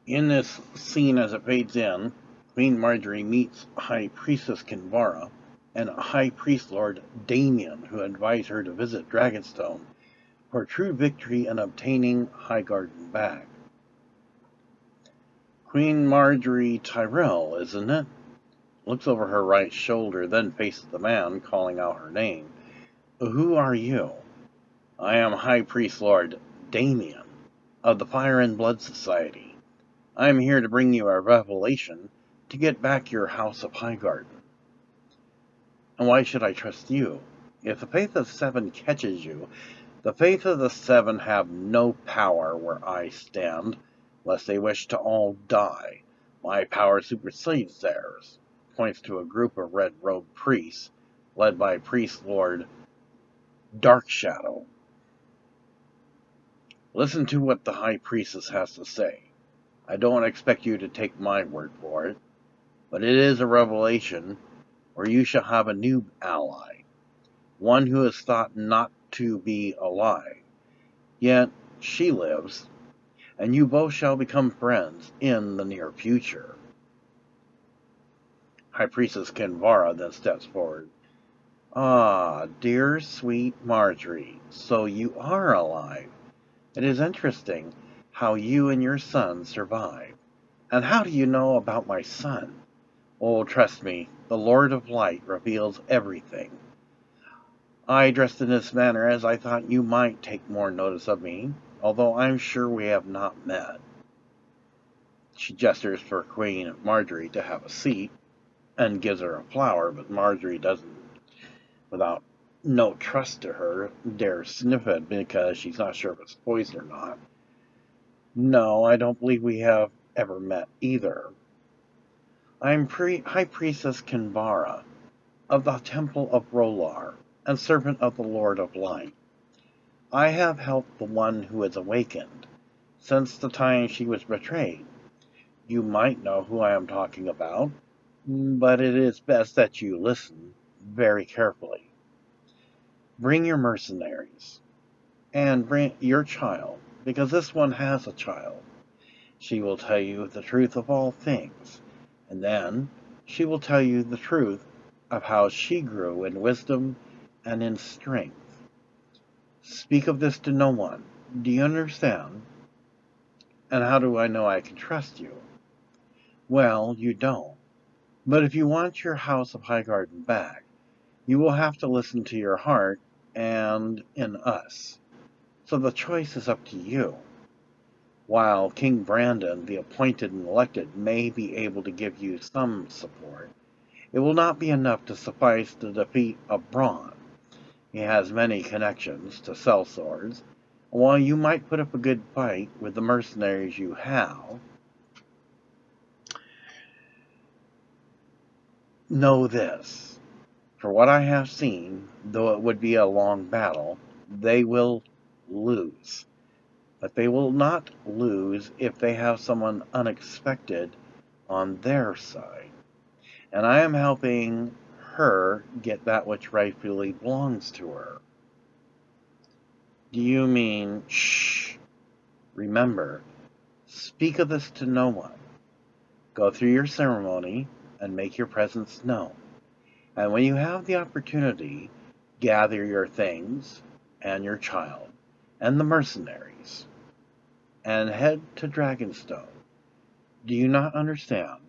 In this scene, as it fades in, Queen Margery meets High Priestess Kinvara and High Priest Lord Damien, who advise her to visit Dragonstone for true victory in obtaining Highgarden back. Queen Margery Tyrell, isn't it? Looks over her right shoulder, then faces the man, calling out her name. Who are you? I am High Priest Lord Damien of the Fire and Blood Society. I am here to bring you a revelation to get back your House of Highgarden. And why should I trust you? If the Faith of Seven catches you, the Faith of the Seven have no power where I stand, lest they wish to all die. My power supersedes theirs. Points to a group of red-robed priests, led by Priest Lord Darkshadow. Listen to what the High Priestess has to say. I don't expect you to take my word for it, but it is a revelation where you shall have a new ally, one who is thought not to be alive. Yet she lives, and you both shall become friends in the near future. High Priestess Kinvara then steps forward. Ah, dear sweet Margery, so you are alive. It is interesting how you and your son survived. And how do you know about my son? Oh, trust me, the Lord of Light reveals everything. I dressed in this manner as I thought you might take more notice of me, although I'm sure we have not met. She gestures for Queen Margery to have a seat, and gives her a flower, but Margery doesn't, without no trust to her, dare sniff it because she's not sure if it's poison or not. No, I don't believe we have ever met either. I'm High Priestess Kinvara of the Temple of Rolar, and servant of the Lord of Light. I have helped the one who is awakened since the time she was betrayed. You might know who I am talking about, but it is best that you listen very carefully. Bring your mercenaries, and bring your child, because this one has a child. She will tell you the truth of all things, and then she will tell you the truth of how she grew in wisdom and in strength. Speak of this to no one. Do you understand? And how do I know I can trust you? Well, you don't. But if you want your House of Highgarden back, you will have to listen to your heart and in us. So the choice is up to you. While King Brandon, the appointed and elected, may be able to give you some support, it will not be enough to suffice to defeat a Braun. He has many connections to sell swords. While you might put up a good fight with the mercenaries you have, know this. For what I have seen, though it would be a long battle, they will lose. But they will not lose if they have someone unexpected on their side. And I am helping her get that which rightfully belongs to her. Do you mean, shh? Remember, speak of this to no one. Go through your ceremony and make your presence known. And when you have the opportunity, gather your things and your child and the mercenaries and head to Dragonstone. Do you not understand?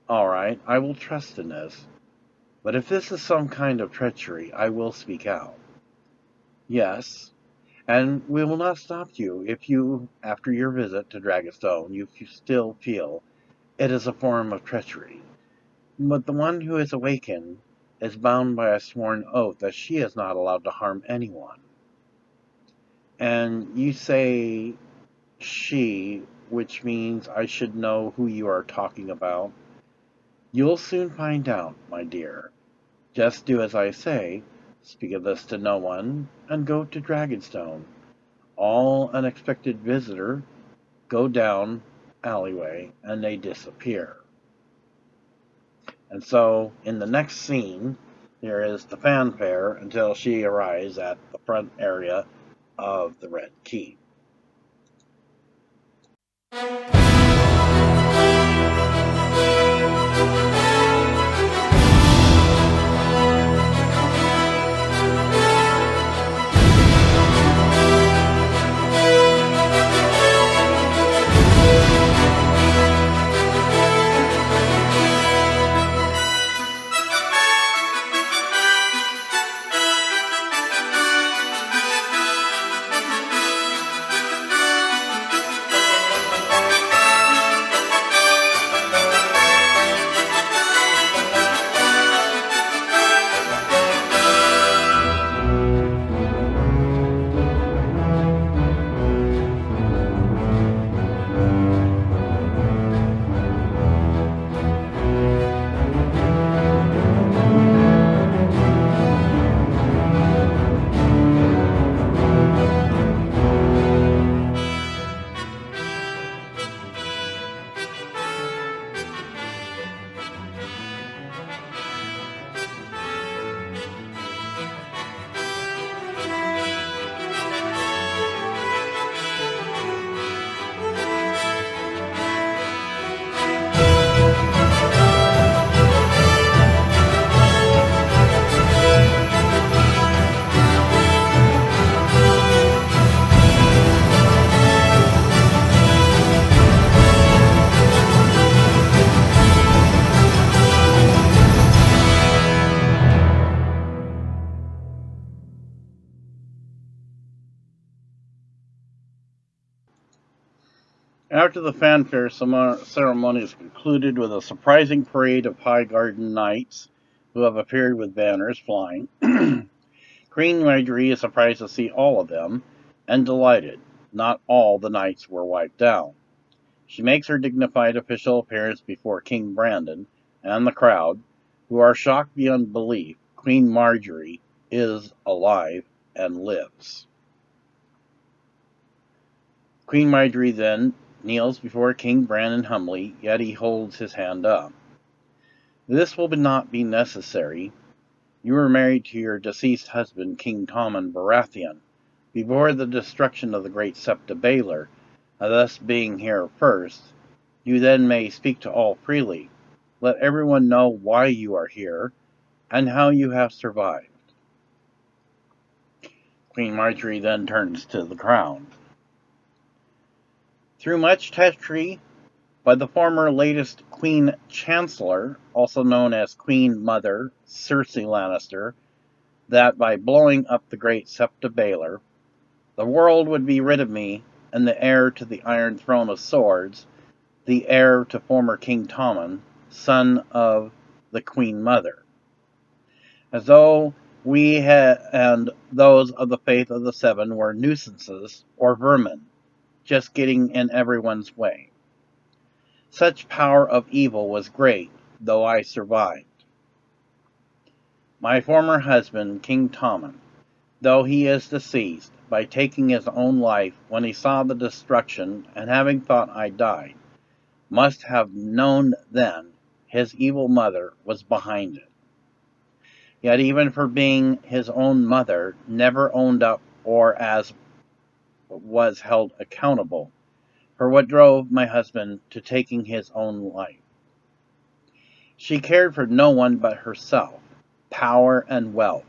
All right, I will trust in this. But if this is some kind of treachery, I will speak out. Yes, and we will not stop you if you, after your visit to Dragonstone, you still feel it is a form of treachery. But the one who is awakened is bound by a sworn oath that she is not allowed to harm anyone. And you say she, which means I should know who you are talking about. You'll soon find out, my dear. Just do as I say, speak of this to no one, and go to Dragonstone. All unexpected visitor go down alleyway, and they disappear. And so, in the next scene, there is the fanfare until she arrives at the front area of the Red Keep. After the fanfare ceremony is concluded with a surprising parade of Highgarden knights who have appeared with banners flying, Queen Margery is surprised to see all of them and delighted. Not all the knights were wiped out. She makes her dignified official appearance before King Brandon and the crowd, who are shocked beyond belief Queen Margery is alive and lives. Queen Margery then kneels before King Brandon humbly, yet he holds his hand up. This will not be necessary. You were married to your deceased husband, King Tommen Baratheon, before the destruction of the great Septa Baelor, and thus being here first, you then may speak to all freely. Let everyone know why you are here, and how you have survived. Queen Margery then turns to the crowd. Through much treachery by the former latest Queen Chancellor, also known as Queen Mother Cersei Lannister, that by blowing up the great Septa Baelor, the world would be rid of me, and the heir to the Iron Throne of Swords, the heir to former King Tommen, son of the Queen Mother. As though we and those of the Faith of the Seven were nuisances or vermin, just getting in everyone's way. Such power of evil was great, though I survived. My former husband, King Tommen, though he is deceased, by taking his own life when he saw the destruction and having thought I died, must have known then his evil mother was behind it. Yet even for being his own mother, never owned up or as was held accountable for what drove my husband to taking his own life. She cared for no one but herself, power and wealth.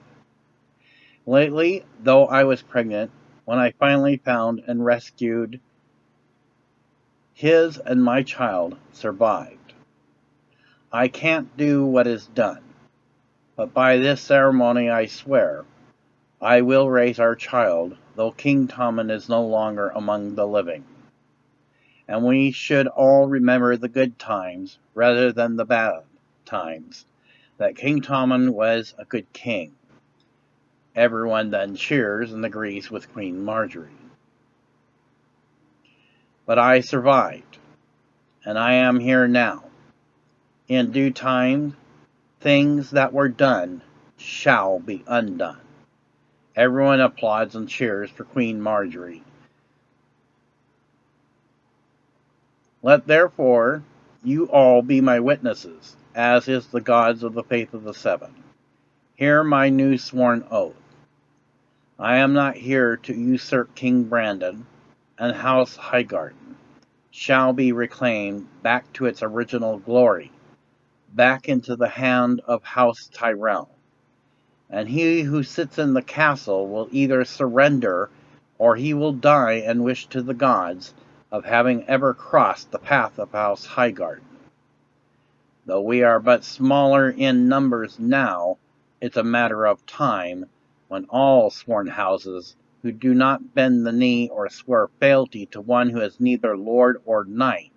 Lately, though I was pregnant, when I finally found and rescued his and my child survived. I can't do what is done, but by this ceremony I swear I will raise our child, though King Tommen is no longer among the living. And we should all remember the good times rather than the bad times, that King Tommen was a good king. Everyone then cheers and agrees with Queen Margery. But I survived, and I am here now. In due time, things that were done shall be undone. Everyone applauds and cheers for Queen Margery. Let therefore you all be my witnesses, as is the gods of the Faith of the Seven. Hear my new sworn oath. I am not here to usurp King Brandon and House Highgarden. shall be reclaimed back to its original glory, back into the hand of House Tyrell. And he who sits in the castle will either surrender, or he will die and wish to the gods of having ever crossed the path of House Highgarden. Though we are but smaller in numbers now, it's a matter of time when all sworn houses who do not bend the knee or swear fealty to one who is neither lord or knight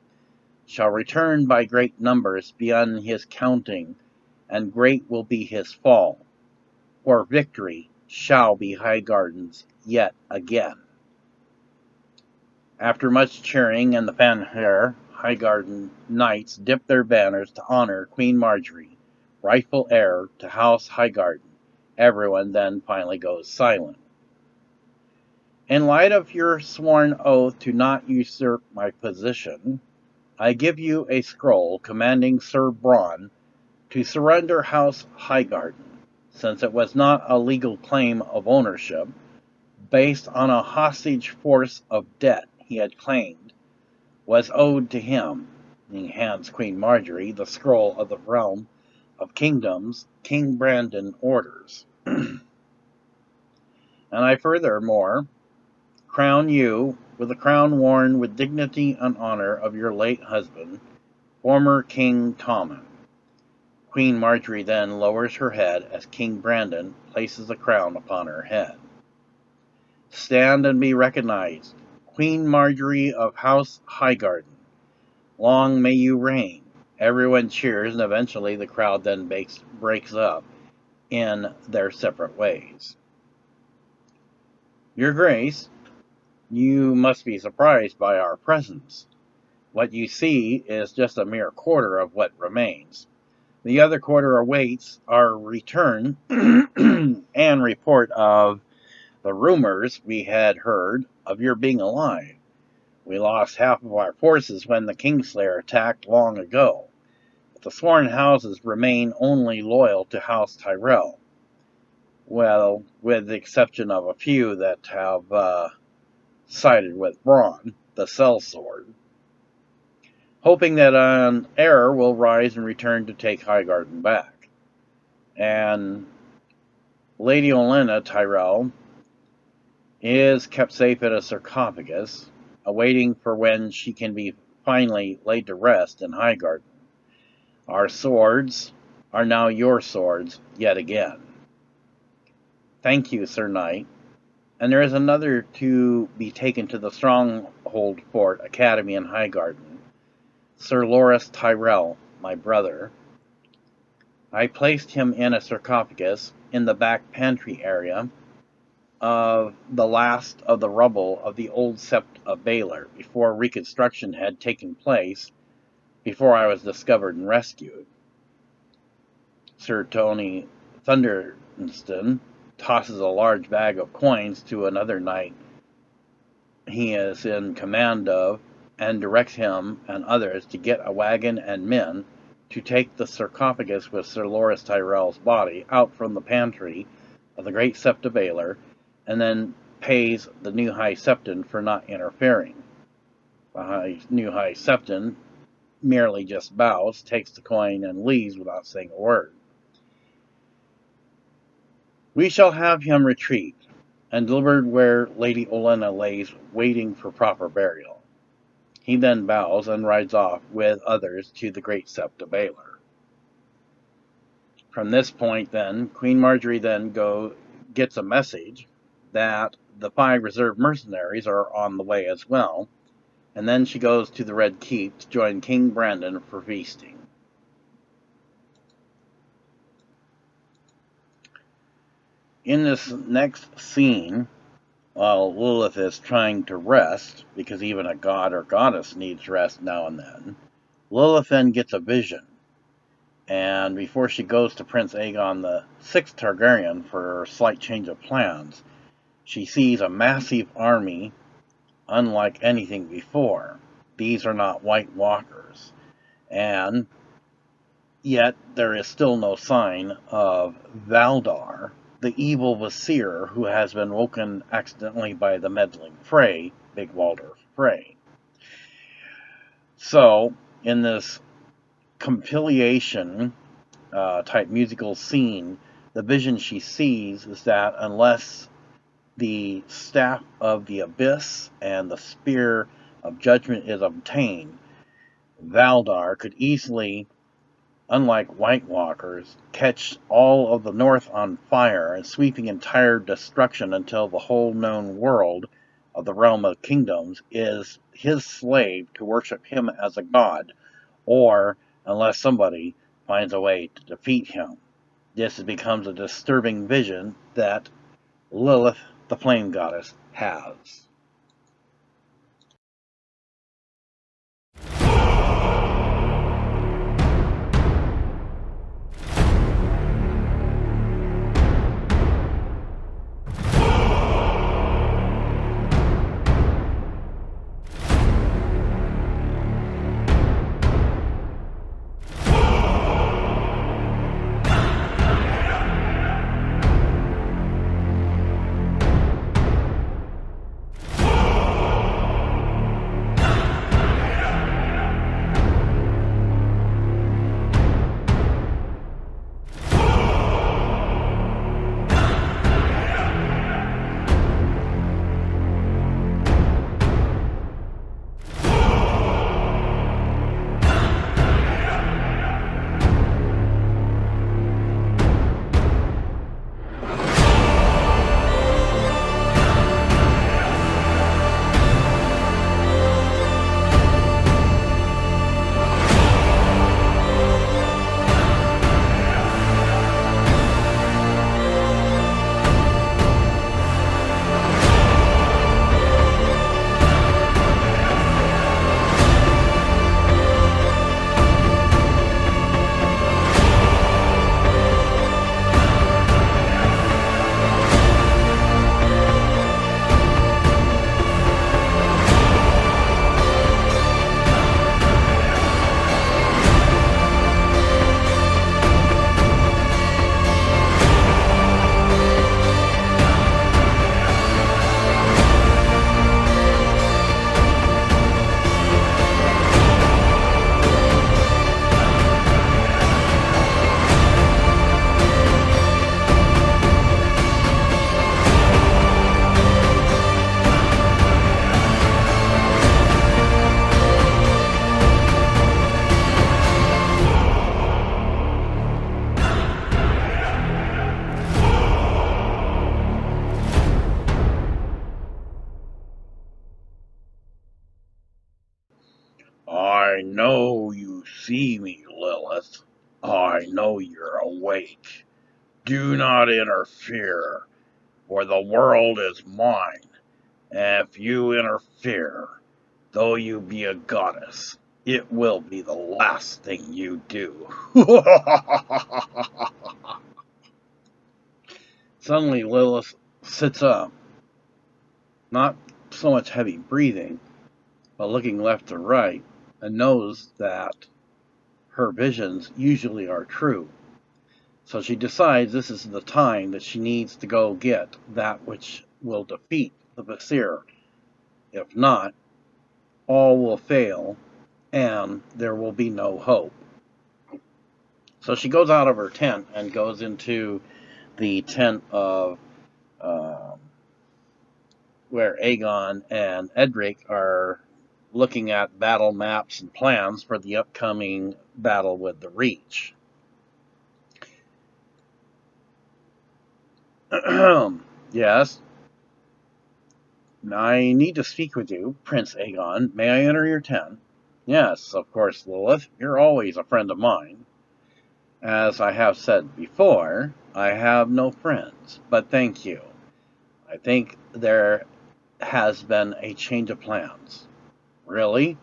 shall return by great numbers beyond his counting, and great will be his fall, for victory shall be Highgarden's yet again. After much cheering and the fanfare, Highgarden knights dip their banners to honor Queen Margery, rightful heir to House Highgarden. Everyone then finally goes silent. In light of your sworn oath to not usurp my position, I give you a scroll commanding Sir Bronn to surrender House Highgarden, since it was not a legal claim of ownership, based on a hostage force of debt he had claimed, was owed to him. He hands Queen Margery the scroll of the realm of kingdoms King Brandon orders. And I furthermore crown you with a crown worn with dignity and honor of your late husband, former King Tommen. Queen Margery then lowers her head as King Brandon places the crown upon her head. Stand and be recognized, Queen Margery of House Highgarden. Long may you reign. Everyone cheers, and eventually the crowd then breaks up in their separate ways. Your Grace, you must be surprised by our presence. What you see is just a mere quarter of what remains. The other quarter awaits our return and report of the rumors we had heard of your being alive. We lost half of our forces when the Kingslayer attacked long ago, but the sworn houses remain only loyal to House Tyrell. Well, with the exception of a few that have sided with Bronn, the sellsword, hoping that an heir will rise and return to take Highgarden back. And Lady Olenna Tyrell is kept safe in a sarcophagus, awaiting for when she can be finally laid to rest in Highgarden. Our swords are now your swords yet again. Thank you, Sir Knight. And there is another to be taken to the Stronghold Fort Academy in Highgarden, Sir Loras Tyrell, my brother. I placed him in a sarcophagus in the back pantry area of the last of the rubble of the old Sept of Baelor, before reconstruction had taken place, before I was discovered and rescued. Sir Tony Thunderston tosses a large bag of coins to another knight he is in command of, and directs him and others to get a wagon and men to take the sarcophagus with Sir Loras Tyrell's body out from the pantry of the great Sept of Baelor, and then pays the new High Septon for not interfering. The new High Septon merely just bows, takes the coin, and leaves without saying a word. We shall have him retreat, and delivered where Lady Olenna lays waiting for proper burial. He then bows and rides off with others to the great Sept of Baelor. From this point then, Queen Margery then gets a message that the 5 reserve mercenaries are on the way as well, and then she goes to the Red Keep to join King Brandon for feasting. In this next scene, while Lillith is trying to rest, because even a god or goddess needs rest now and then, Lillith then gets a vision. And before she goes to Prince Aegon the Sixth Targaryen for a slight change of plans, she sees a massive army unlike anything before. These are not White Walkers. And yet there is still no sign of Valdar, the evil Vizier who has been woken accidentally by the meddling Frey, Big Walder Frey. So, in this compilation type musical scene, the vision she sees is that unless the staff of the abyss and the spear of judgment is obtained, Valdar could easily, unlike White Walkers, catch all of the North on fire and sweeping entire destruction until the whole known world of the realm of kingdoms is his slave to worship him as a god, or unless somebody finds a way to defeat him. This becomes a disturbing vision that Lillith the Flame Goddess has. I know you see me, Lillith. I know you're awake. Do not interfere, for the world is mine. If you interfere, though you be a goddess, it will be the last thing you do. Suddenly, Lilith sits up, not so much heavy breathing, but looking left to right, and knows that her visions usually are true. So she decides this is the time that she needs to go get that which will defeat the Vizier. If not, all will fail, and there will be no hope. So she goes out of her tent and goes into the tent of where Aegon and Edric are looking at battle maps and plans for the upcoming battle with the Reach. Yes. I need to speak with you, Prince Aegon. May I enter your tent? Yes, of course, Lilith. You're always a friend of mine. As I have said before, I have no friends, but thank you. I think there has been a change of plans. Really?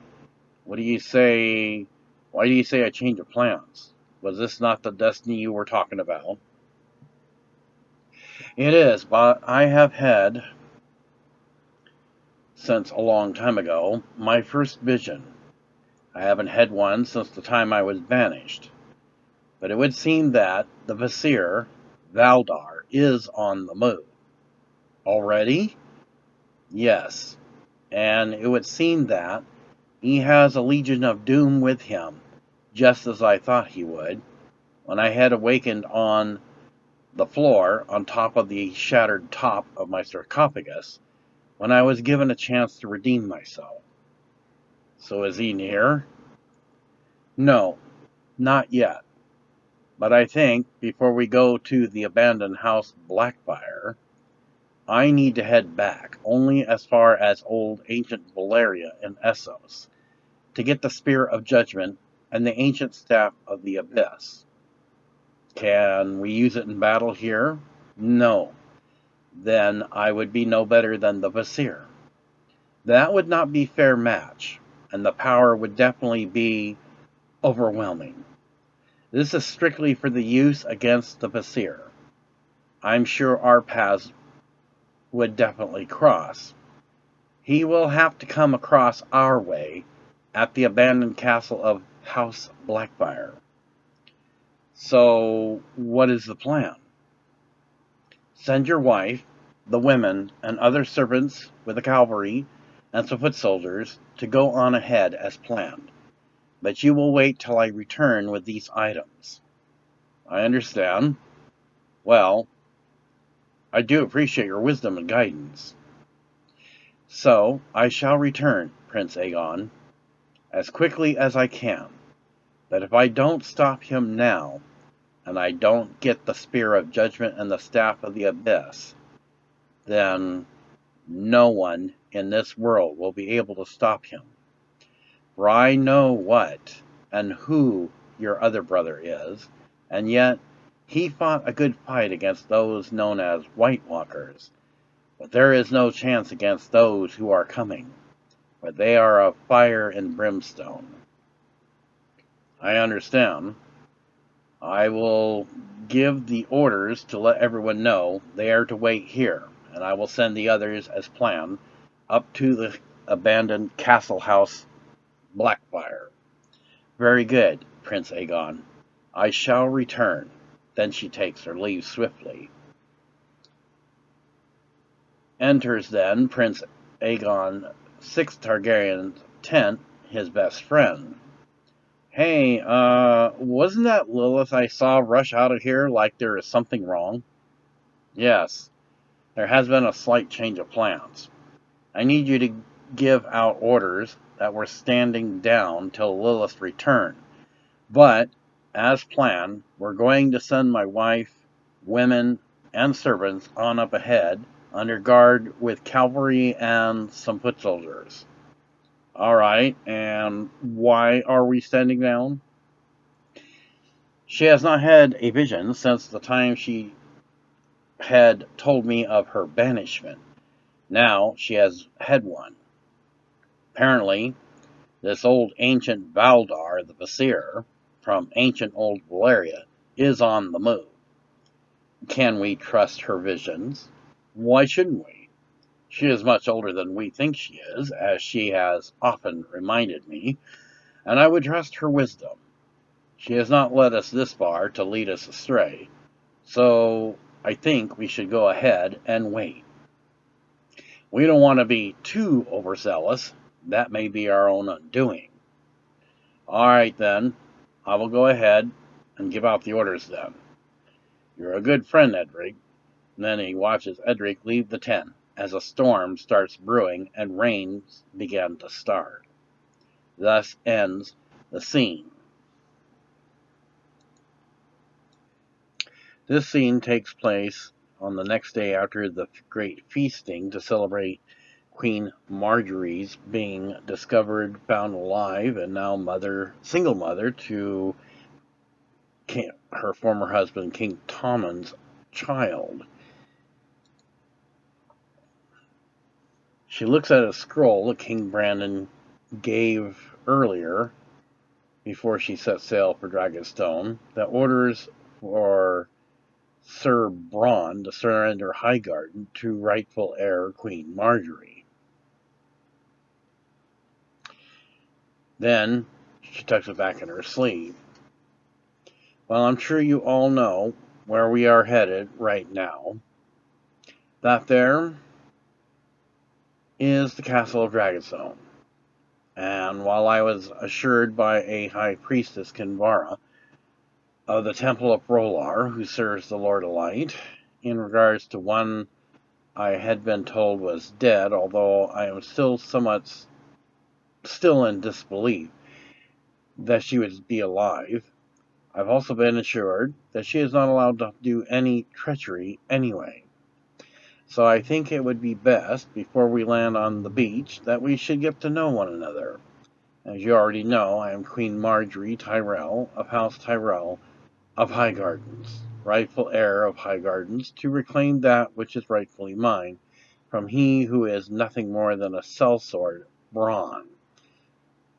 What do you say? Why do you say a change of plans? Was this not the destiny you were talking about? It is, but I have had, since a long time ago, my first vision. I haven't had one since the time I was banished. But it would seem that the Vizier, Valdar, is on the move. Already? Yes. And it would seem that He has a Legion of Doom with him, just as I thought he would. When I had awakened on the floor, on top of the shattered top of my sarcophagus, when I was given a chance to redeem myself. So is he near? No, not yet. But I think, before we go to the abandoned house Blackfire, I need to head back, only as far as old ancient Valeria in Essos, to get the Spear of Judgment and the ancient Staff of the Abyss. Can we use it in battle here? No. Then I would be no better than the Vizier. That would not be fair match, and the power would definitely be overwhelming. This is strictly for the use against the Vizier. I'm sure our paths would definitely cross. He will have to come across our way at the abandoned castle of House Blackfire. So, what is the plan? Send your wife, the women, and other servants with the cavalry and some foot soldiers to go on ahead as planned. But you will wait till I return with these items. I understand. Well, I do appreciate your wisdom and guidance. So, I shall return, Prince Aegon, as quickly as I can. But if I don't stop him now, and I don't get the Spear of Judgment and the Staff of the Abyss, then no one in this world will be able to stop him. For I know what and who your other brother is, and yet he fought a good fight against those known as White Walkers. But there is no chance against those who are coming, for they are of fire and brimstone. I understand. I will give the orders to let everyone know they are to wait here, and I will send the others as planned up to the abandoned castle house Blackfire. Very good, Prince Aegon. I shall return. Then she takes her leave swiftly. Enters then Prince Aegon VI Targaryen's tent, his best friend. Hey, wasn't that Lillith I saw rush out of here like there is something wrong? Yes, there has been a slight change of plans. I need you to give out orders that we're standing down till Lillith's return. But, as planned, we're going to send my wife, women, and servants on up ahead, under guard with cavalry and some foot soldiers. Alright, and why are we standing down? She has not had a vision since the time she had told me of her banishment. Now she has had one. Apparently, this old ancient Valdar, the Vizier, from ancient old Valeria, is on the move. Can we trust her visions? Why shouldn't we? She is much older than we think she is, as she has often reminded me, and I would trust her wisdom. She has not led us this far to lead us astray, so I think we should go ahead and wait. We don't want to be too overzealous. That may be our own undoing. All right, then. I will go ahead and give out the orders then. You're a good friend, Edric. And then he watches Edric leave the tent as a storm starts brewing and rains begin to start. Thus ends the scene. This scene takes place on the next day after the great feasting to celebrate Queen Margery's being discovered, found alive, and now single mother to her former husband, King Tommen's child. She looks at a scroll that King Brandon gave earlier before she set sail for Dragonstone that orders for Sir Bronn to surrender Highgarden to rightful heir Queen Margery. Then she tucks it back in her sleeve. Well, I'm sure you all know where we are headed right now. That there is the castle of Dragonstone. And while I was assured by a high priestess Kinvara of the Temple of Rolar, who serves the Lord of Light, in regards to one I had been told was dead, although I am still in disbelief that she would be alive. I've also been assured that she is not allowed to do any treachery anyway. So I think it would be best, before we land on the beach, that we should get to know one another. As you already know, I am Queen Margery Tyrell of House Tyrell of Highgardens, rightful heir of Highgardens, to reclaim that which is rightfully mine, from he who is nothing more than a sellsword, Bronn.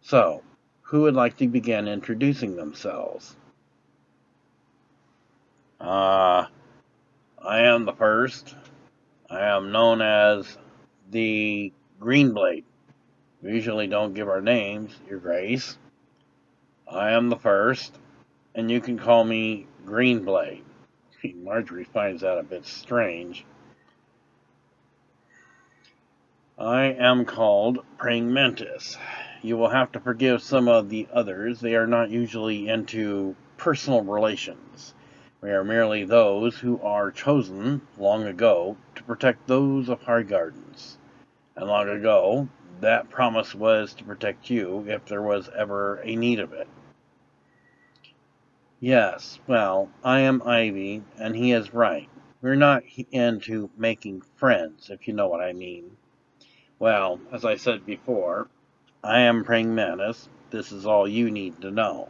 So, who would like to begin introducing themselves? I am the first. I am known as the Greenblade. We usually don't give our names, Your Grace. I am the first, and you can call me Greenblade. Margery finds that a bit strange. I am called Praying Mantis. You will have to forgive some of the others. They are not usually into personal relations. We are merely those who are chosen long ago to protect those of Highgardens. And long ago, that promise was to protect you if there was ever a need of it. Yes, well, I am Ivy, and he is right. We're not into making friends, if you know what I mean. Well, as I said before, I am Praying Mantis. This is all you need to know.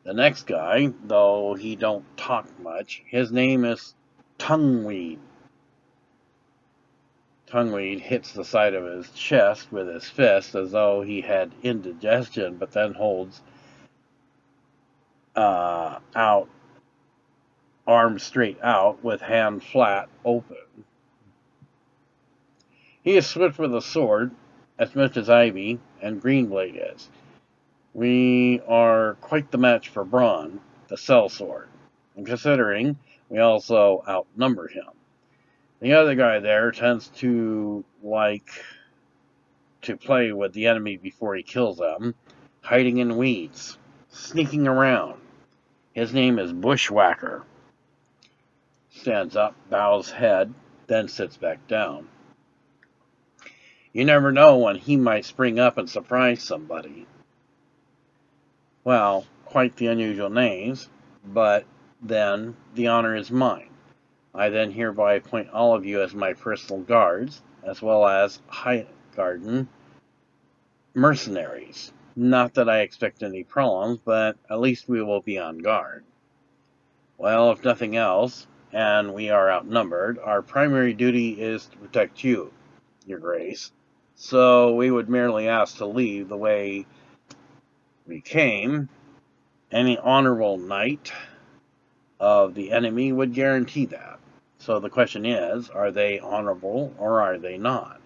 The next guy, though he don't talk much, his name is Tongueweed. Tongueweed hits the side of his chest with his fist as though he had indigestion, but then holds out, arms straight out, with hand flat open. He is swift with a sword, as much as Ivy and Greenblade is. We are quite the match for Bronn, the sellsword, and considering we also outnumber him. The other guy there tends to like to play with the enemy before he kills them, hiding in weeds, sneaking around. His name is Bushwhacker. Stands up, bows head, then sits back down. You never know when he might spring up and surprise somebody. Well, quite the unusual names, but then the honor is mine. I then hereby appoint all of you as my personal guards, as well as Highgarden mercenaries. Not that I expect any problems, but at least we will be on guard. Well, if nothing else, and we are outnumbered, our primary duty is to protect you, Your Grace. So we would merely ask to leave the way we came. Any honorable knight of the enemy would guarantee that. So the question is, are they honorable or are they not?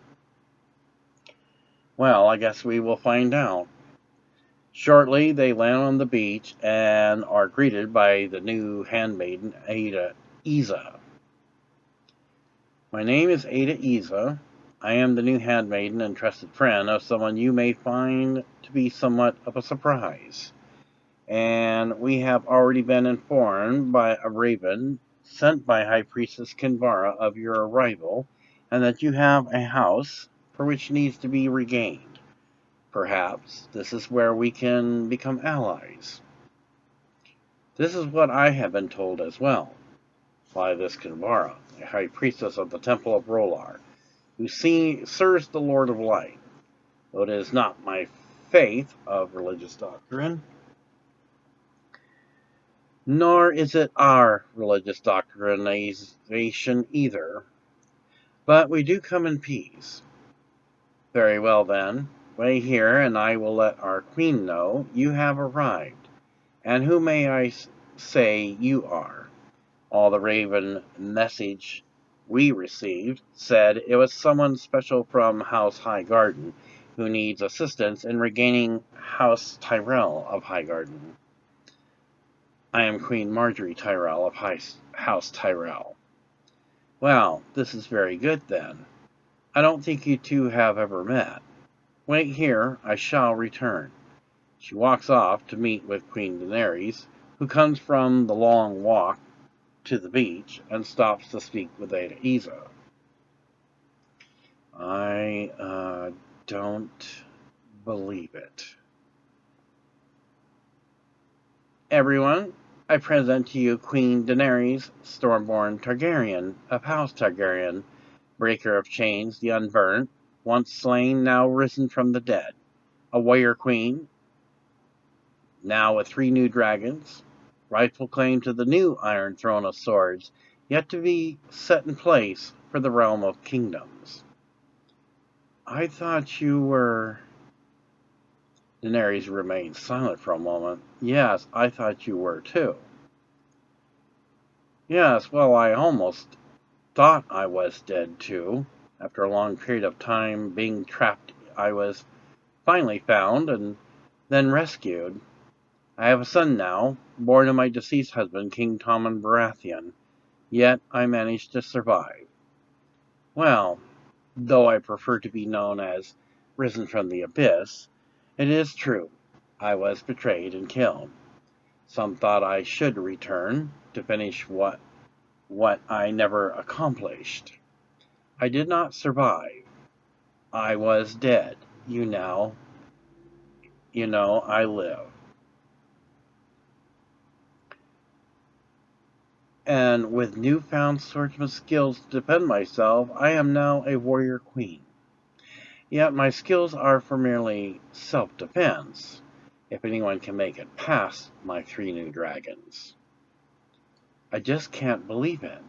Well, I guess we will find out. Shortly, they land on the beach and are greeted by the new handmaiden, Ada Iza. My name is Ada Iza. I am the new handmaiden and trusted friend of someone you may find to be somewhat of a surprise. And we have already been informed by a raven sent by High Priestess Kinvara of your arrival, and that you have a house for which needs to be regained. Perhaps this is where we can become allies. This is what I have been told as well, by this Kinvara, a High Priestess of the Temple of Rolar, who serves the Lord of Light. Though it is not my faith of religious doctrine, nor is it our religious doctrinization either. But we do come in peace. Very well then, wait here, and I will let our queen know you have arrived. And who may I say you are? All the raven message we received said it was someone special from House Highgarden who needs assistance in regaining House Tyrell of Highgarden. I am Queen Margery Tyrell of House Tyrell. Well, this is very good then. I don't think you two have ever met. Wait here, I shall return. She walks off to meet with Queen Daenerys, who comes from the long walk to the beach and stops to speak with Aisa. I don't believe it. Everyone, I present to you Queen Daenerys, Stormborn Targaryen, of House Targaryen, breaker of chains, the unburnt, once slain, now risen from the dead, a warrior queen, now with 3 new dragons, rightful claim to the new Iron Throne of Swords, yet to be set in place for the realm of kingdoms. I thought you were... Daenerys remained silent for a moment. Yes, I thought you were too. Yes, well, I almost thought I was dead too. After a long period of time being trapped, I was finally found and then rescued. I have a son now, born of my deceased husband, King Tommen Baratheon, yet I managed to survive. Well, though I prefer to be known as risen from the abyss, it is true, I was betrayed and killed. Some thought I should return to finish what I never accomplished. I did not survive. I was dead. You know, I live. And with newfound swordsman skills to defend myself, I am now a warrior queen. Yet my skills are for merely self-defense, if anyone can make it past my 3 new dragons. I just can't believe it.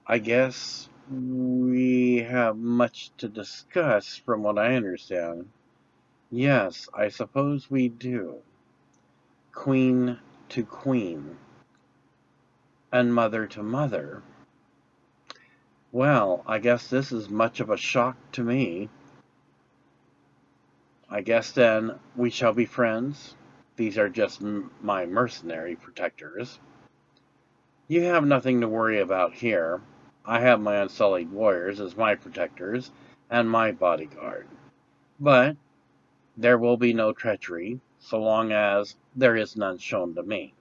I guess we have much to discuss from what I understand. Yes, I suppose we do. Queen to queen, and mother to mother. Well, I guess this is much of a shock to me. I guess then we shall be friends. These are just my mercenary protectors. You have nothing to worry about here. I have my unsullied warriors as my protectors and my bodyguard. But there will be no treachery so long as there is none shown to me.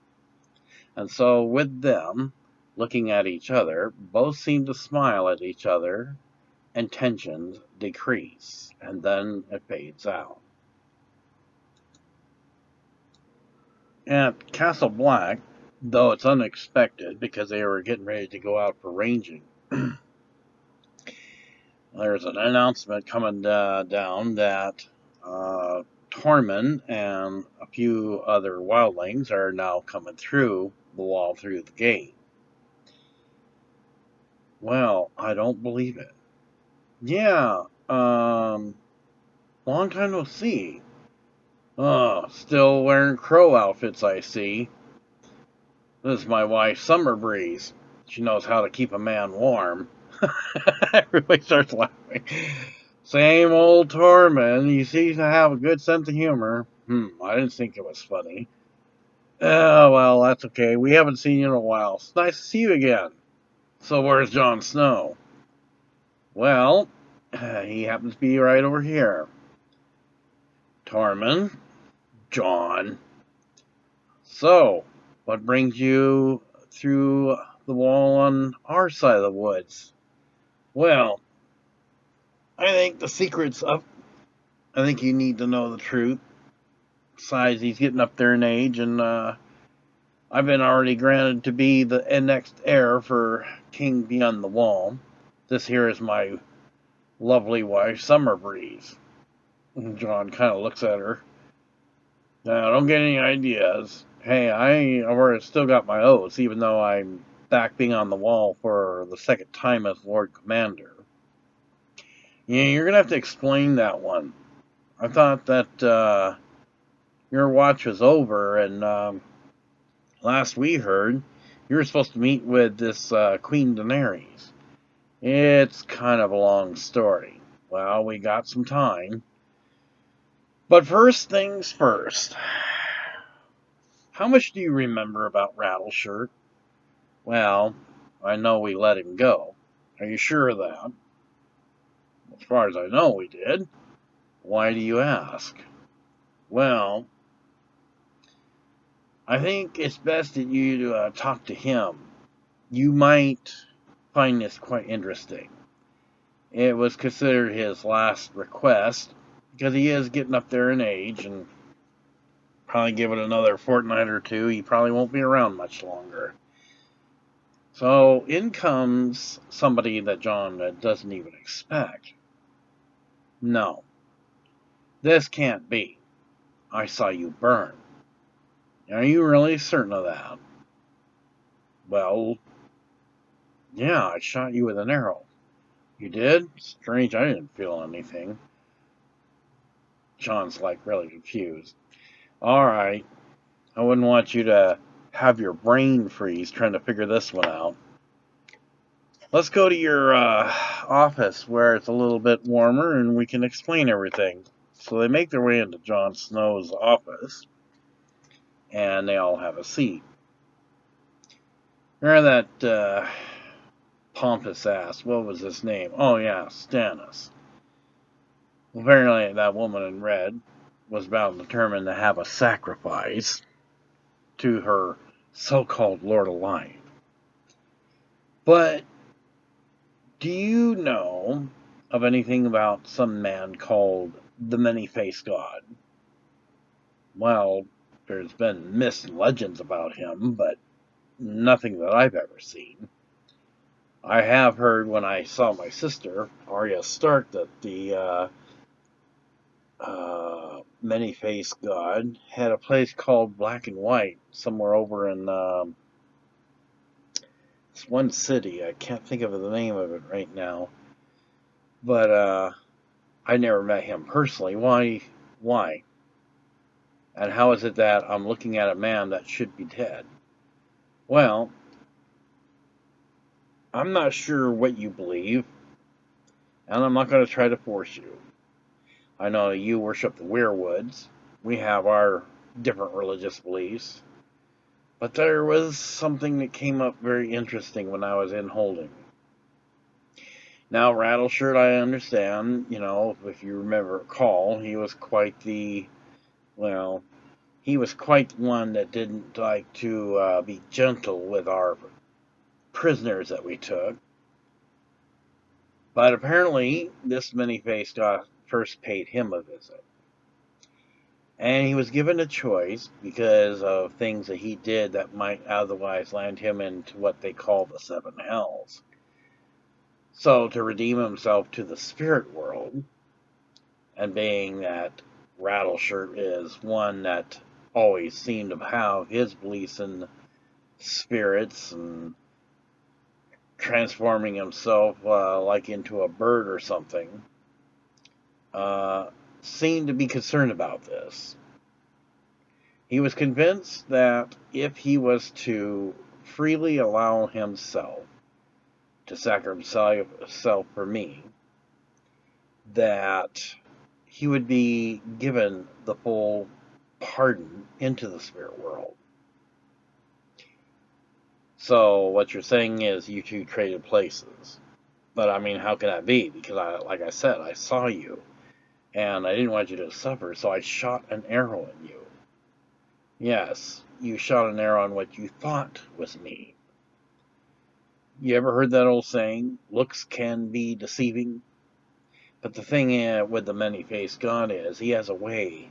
And so with them, looking at each other, both seem to smile at each other, and tensions decrease, and then it fades out. At Castle Black, though it's unexpected because they were getting ready to go out for ranging, there's an announcement coming down that Tormund and a few other wildlings are now coming through the wall through the gate. Well, I don't believe it. Yeah, long time no see. Oh, still wearing crow outfits, I see. This is my wife, Summer Breeze. She knows how to keep a man warm. Everybody starts laughing. Same old Tormund. He seems to have a good sense of humor. I didn't think it was funny. Oh, well, that's okay. We haven't seen you in a while. It's nice to see you again. So where's Jon Snow? Well, he happens to be right over here. Tormund, Jon. So, what brings you through the wall on our side of the woods? Well, I think the secret's up. I think you need to know the truth. Besides, he's getting up there in age, and I've been already granted to be the next heir for King Beyond the Wall. This here is my lovely wife, Summer Breeze. And Jon kind of looks at her. Now, don't get any ideas. Hey, I've still got my oaths, even though I'm back being on the wall for the second time as Lord Commander. Yeah, you're going to have to explain that one. I thought that your watch was over, and last we heard, you were supposed to meet with this Queen Daenerys. It's kind of a long story. Well, we got some time. But first things first. How much do you remember about Rattleshirt? Well, I know we let him go. Are you sure of that? As far as I know, we did. Why do you ask? Well, I think it's best that you talk to him. You might find this quite interesting. It was considered his last request because he is getting up there in age, and probably give it another fortnight or two, he probably won't be around much longer. So in comes somebody that Jon doesn't even expect. No, this can't be. I saw you burn. Are you really certain of that? Well, yeah, I shot you with an arrow. You did? Strange, I didn't feel anything. Jon's like really confused. Alright, I wouldn't want you to have your brain freeze trying to figure this one out. Let's go to your office where it's a little bit warmer and we can explain everything. So they make their way into Jon Snow's office, and they all have a seat. Remember that pompous ass, what was his name? Oh yeah, Stannis. Well, apparently that woman in red was bound determined to have a sacrifice to her so-called Lord of Light. But do you know of anything about some man called the Many-Faced God? Well, there's been myths and legends about him, but nothing that I've ever seen. I have heard when I saw my sister, Arya Stark, that the Many-Faced God had a place called Black and White somewhere over in this one city. I can't think of the name of it right now. But I never met him personally. Why? Why? And how is it that I'm looking at a man that should be dead? Well, I'm not sure what you believe, and I'm not going to try to force you. I know you worship the werewoods. We have our different religious beliefs. But there was something that came up very interesting when I was in holding. Now, Rattleshirt, I understand, if you recall, he was quite the, well, he was quite one that didn't like to be gentle with our prisoners that we took. But apparently, this Many-Faced God first paid him a visit. And he was given a choice because of things that he did that might otherwise land him into what they call the Seven Hells. So, to redeem himself to the spirit world, and being that Rattleshirt is one that always seemed to have his beliefs in spirits and transforming himself like into a bird or something, seemed to be concerned about this. He was convinced that if he was to freely allow himself to sacrifice himself for me, that he would be given the full pardon into the spirit world. So what you're saying is you two traded places. But I mean, how can that be? Because like I said, I saw you, and I didn't want you to suffer, so I shot an arrow at you. Yes, you shot an arrow on what you thought was me. You ever heard that old saying, looks can be deceiving? But the thing with the Many-Faced God is he has a way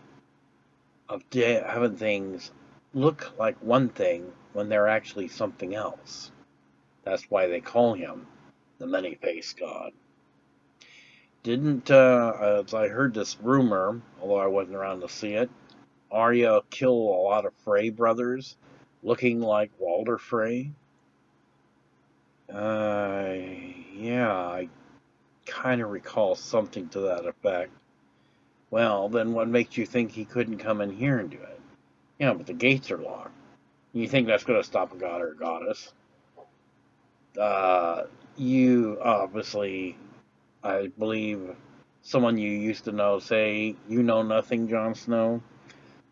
of having things look like one thing when they're actually something else. That's why they call him the Many-Faced God. As I heard this rumor, although I wasn't around to see it, Arya killed a lot of Frey brothers, looking like Walder Frey. Yeah, I kind of recall something to that effect. Well, then what makes you think he couldn't come in here and do it? Yeah, but the gates are locked. You think that's going to stop a god or a goddess? You obviously, I believe, someone you used to know say, you know nothing, Jon Snow.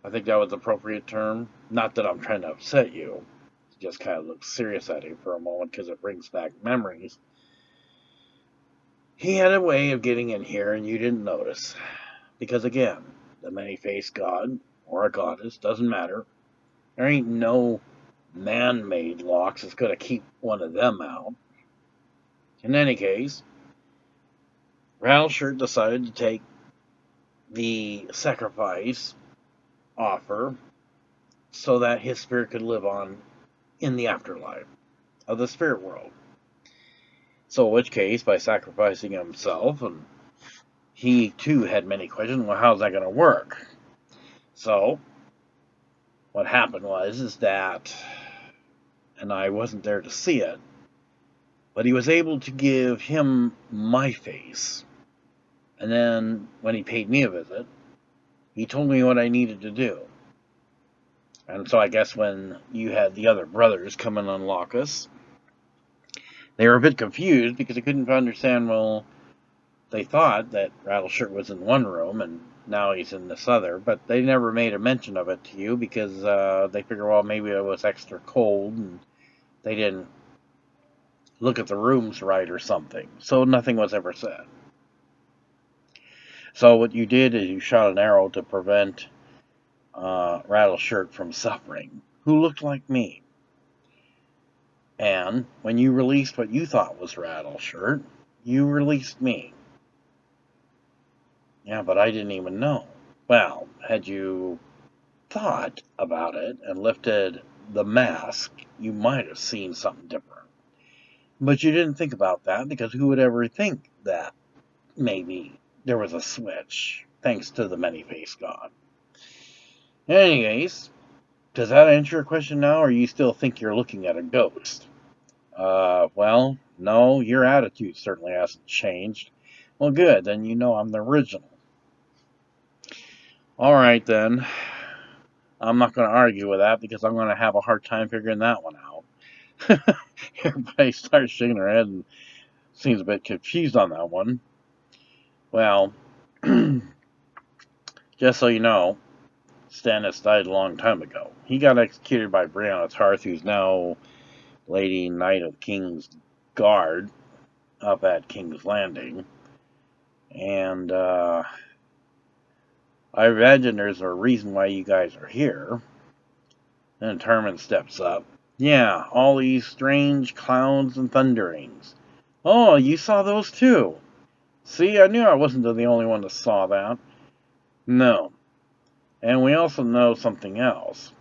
I think that was the appropriate term. Not that I'm trying to upset you. Just kind of look serious at you for a moment because it brings back memories. He had a way of getting in here and you didn't notice. Because again, the many-faced god, or a goddess, doesn't matter. There ain't no man-made locks that's going to keep one of them out. In any case, Rattleshirt decided to take the sacrifice offer so that his spirit could live on in the afterlife of the spirit world. So in which case, by sacrificing himself, and he too had many questions, well, how's that going to work? So what happened is that, and I wasn't there to see it, but he was able to give him my face. And then when he paid me a visit, he told me what I needed to do. And so I guess when you had the other brothers come and unlock us, they were a bit confused because they couldn't understand, well, they thought that Rattleshirt was in one room and now he's in this other, but they never made a mention of it to you because they figured, well, maybe it was extra cold and they didn't look at the rooms right or something. So nothing was ever said. So what you did is you shot an arrow to prevent Rattleshirt from suffering, who looked like me. And when you released what you thought was Rattleshirt, you released me. Yeah, but I didn't even know. Well, had you thought about it and lifted the mask, you might have seen something different. But you didn't think about that because who would ever think that maybe there was a switch, thanks to the many-faced god. Anyways, does that answer your question now, or you still think you're looking at a ghost? Well, no, your attitude certainly hasn't changed. Well, good, then you know I'm the original. Alright then, I'm not going to argue with that because I'm going to have a hard time figuring that one out. Everybody starts shaking their head and seems a bit confused on that one. Well, just so you know, Stannis died a long time ago. He got executed by Brianna Tarth, who's now Lady Knight of King's Guard up at King's Landing. And I imagine there's a reason why you guys are here. Then Tommen steps up. Yeah, all these strange clouds and thunderings. Oh, you saw those too. See, I knew I wasn't the only one that saw that. No. And we also know something else.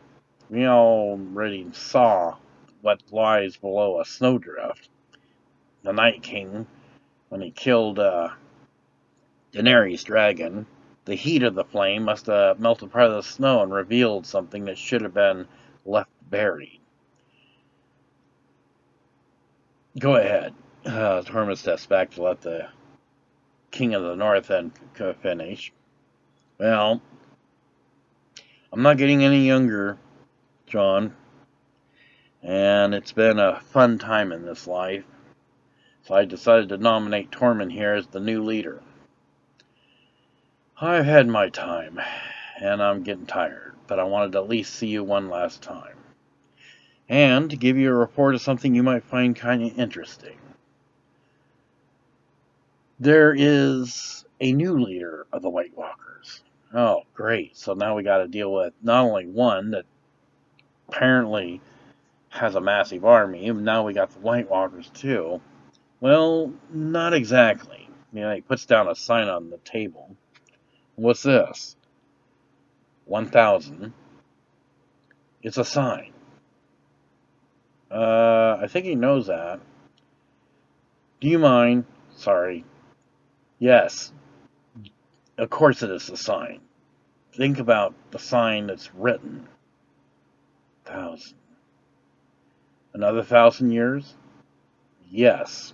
We already saw what lies below a snowdrift. The Night King, when he killed Daenerys' dragon, the heat of the flame must have melted part of the snow and revealed something that should have been left buried. Go ahead. Tormund steps back to let the King of the North then finish. Well, I'm not getting any younger, Jon, and it's been a fun time in this life. So I decided to nominate Tormund here as the new leader. I've had my time, and I'm getting tired, but I wanted to at least see you one last time. And to give you a report of something you might find kind of interesting. There is a new leader of the White Walkers. Oh, great. So now we got to deal with not only one that apparently has a massive army, now we got the White Walkers too. Well, not exactly. You know, he puts down a sign on the table. What's this? 1,000. It's a sign. I think he knows that. Do you mind? Sorry. Yes. Of course it is a sign. Think about the sign that's written. 1,000. Another 1,000 years? Yes.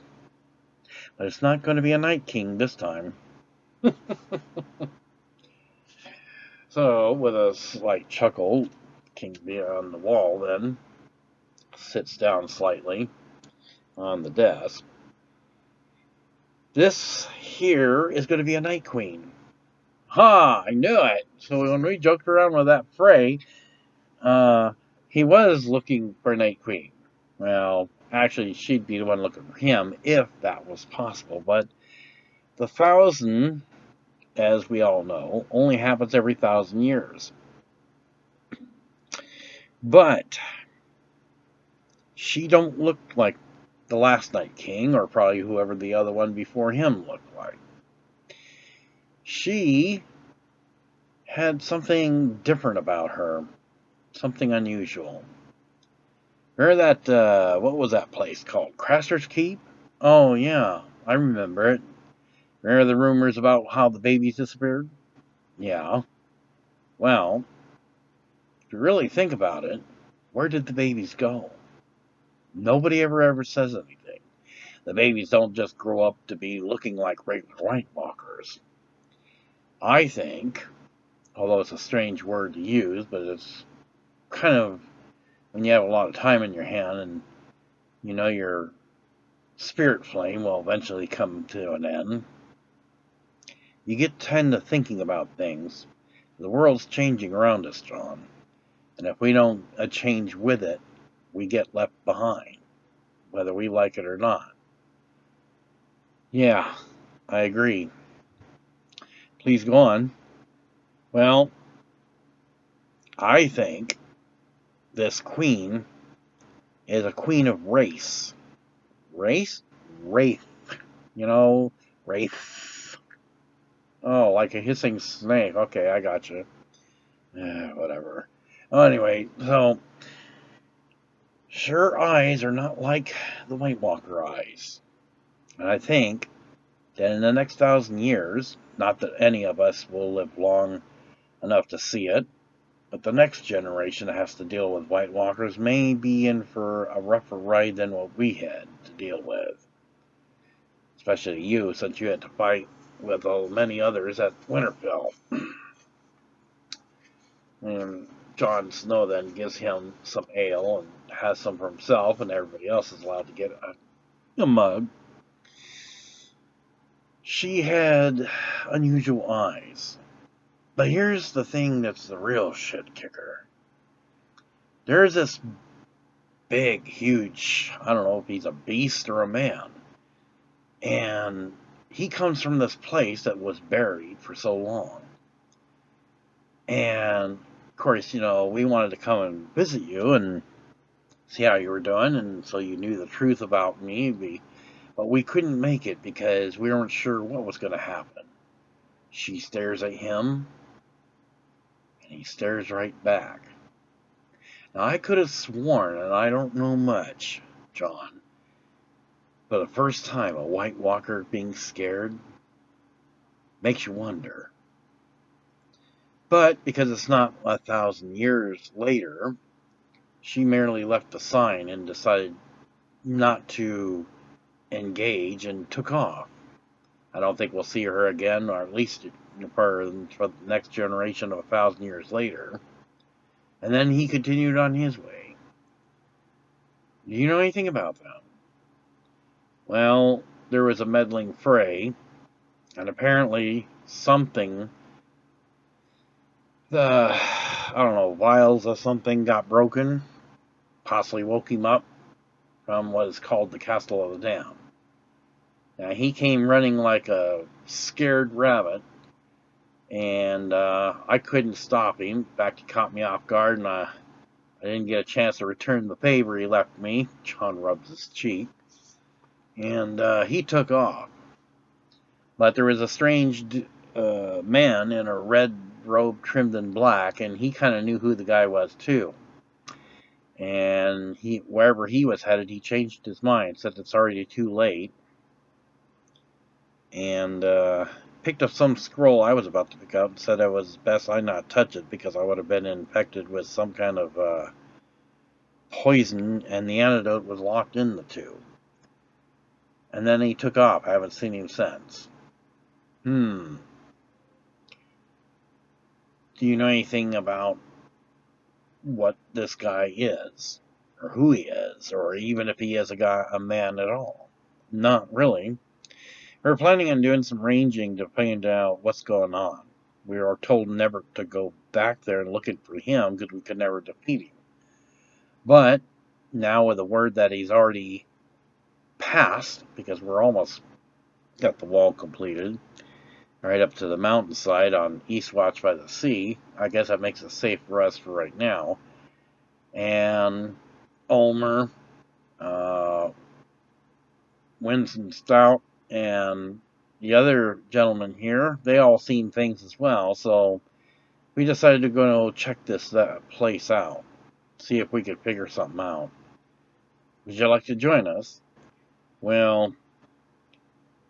But it's not going to be a Night King this time. So, with a slight chuckle, King beyond the wall then sits down slightly on the desk. This here is going to be a Night Queen. Ha! I knew it! So when we joked around with that Frey, he was looking for a Night Queen. Well, actually, she'd be the one looking for him, if that was possible. But the 1,000 as we all know, only happens every 1,000 years. But she don't look like the last Night King, or probably whoever the other one before him looked like. She had something different about her, something unusual. Remember that, what was that place called? Craster's Keep? Oh, yeah, I remember it. Remember the rumors about how the babies disappeared? Yeah. Well, if you really think about it, where did the babies go? Nobody ever says anything. The babies don't just grow up to be looking like regular White Walkers. I think, although it's a strange word to use, but it's kind of when you have a lot of time in your hand and you know your spirit flame will eventually come to an end, you get tend to thinking about things. The world's changing around us, Jon, and if we don't change with it, we get left behind, whether we like it or not. Yeah, I agree. Please go on. Well, I think this queen is a queen of race. Race? Wraith. You know, wraith. Oh, like a hissing snake. Okay, I got you. Whatever. Anyway, so her eyes are not like the White Walker eyes. And I think that in the next 1,000 years, not that any of us will live long enough to see it, but the next generation that has to deal with White Walkers may be in for a rougher ride than what we had to deal with. Especially you, since you had to fight with many others at Winterfell. And Jon Snow then gives him some ale and has some for himself, and everybody else is allowed to get a mug. She had unusual eyes. But here's the thing that's the real shit kicker. There's this big, huge, I don't know if he's a beast or a man. And he comes from this place that was buried for so long. And, of course, you know, we wanted to come and visit you and see how you were doing, and so you knew the truth about me. But we couldn't make it because we weren't sure what was going to happen. She stares at him, and he stares right back. Now, I could have sworn, and I don't know much, Jon, but the first time a White Walker being scared makes you wonder. But because it's not 1,000 years later, she merely left a sign and decided not to engage and took off. I don't think we'll see her again, or at least for the next generation of 1,000 years later. And then he continued on his way. Do you know anything about that? Well, there was a meddling fray, and apparently something, I don't know, vials or something got broken, possibly woke him up from what is called the Castle of the Damned. Now, he came running like a scared rabbit, and I couldn't stop him. In fact, he caught me off guard, and I didn't get a chance to return the favor he left me. Jon rubs his cheek, and he took off. But there was a strange man in a red robe trimmed in black, and he kind of knew who the guy was too. And wherever he was headed, he changed his mind, said it's already too late, and picked up some scroll I was about to pick up and said it was best I not touch it because I would have been infected with some kind of poison, and the antidote was locked in the tube. And then he took off. I haven't seen him since. Do you know anything about what this guy is, or who he is, or even if he is a man at all? Not really. We're planning on doing some ranging to find out what's going on. We are told never to go back there and looking for him because we could never defeat him. But now with the word that he's already passed, because we're almost got the wall completed, right up to the mountainside on Eastwatch by the sea. I guess that makes it safe for us for right now. And Ulmer, Winston Stout, and the other gentleman here, they all seen things as well, so we decided to go check that place out, see if we could figure something out. Would you like to join us? Well,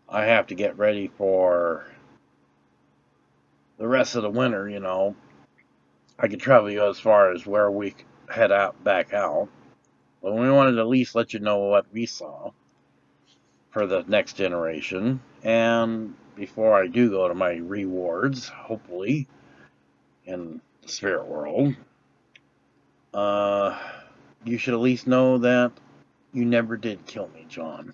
I have to get ready for the rest of the winter, you know. I could travel you as far as where we head back out. But we wanted to at least let you know what we saw for the next generation. And before I do go to my rewards, hopefully, in the spirit world, you should at least know that you never did kill me, Jon.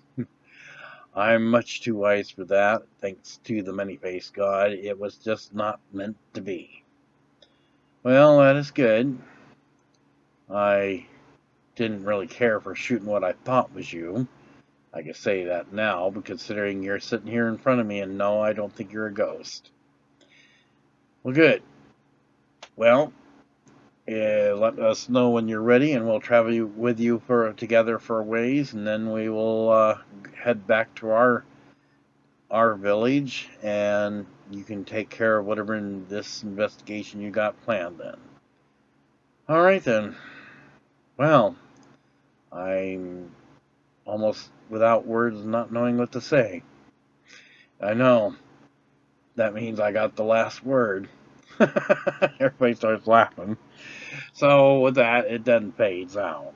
I'm much too wise for that, thanks to the many-faced god. It was just not meant to be. Well, that is good. I didn't really care for shooting what I thought was you. I can say that now, but considering you're sitting here in front of me, and no, I don't think you're a ghost. Well, good. Well, let us know when you're ready, and we'll travel with you together for a ways, and then we will head back to our village, and you can take care of whatever in this investigation you got planned then. All right then. Well, I'm almost without words, not knowing what to say. I know. That means I got the last word. Everybody starts laughing. So with that, it then fades out.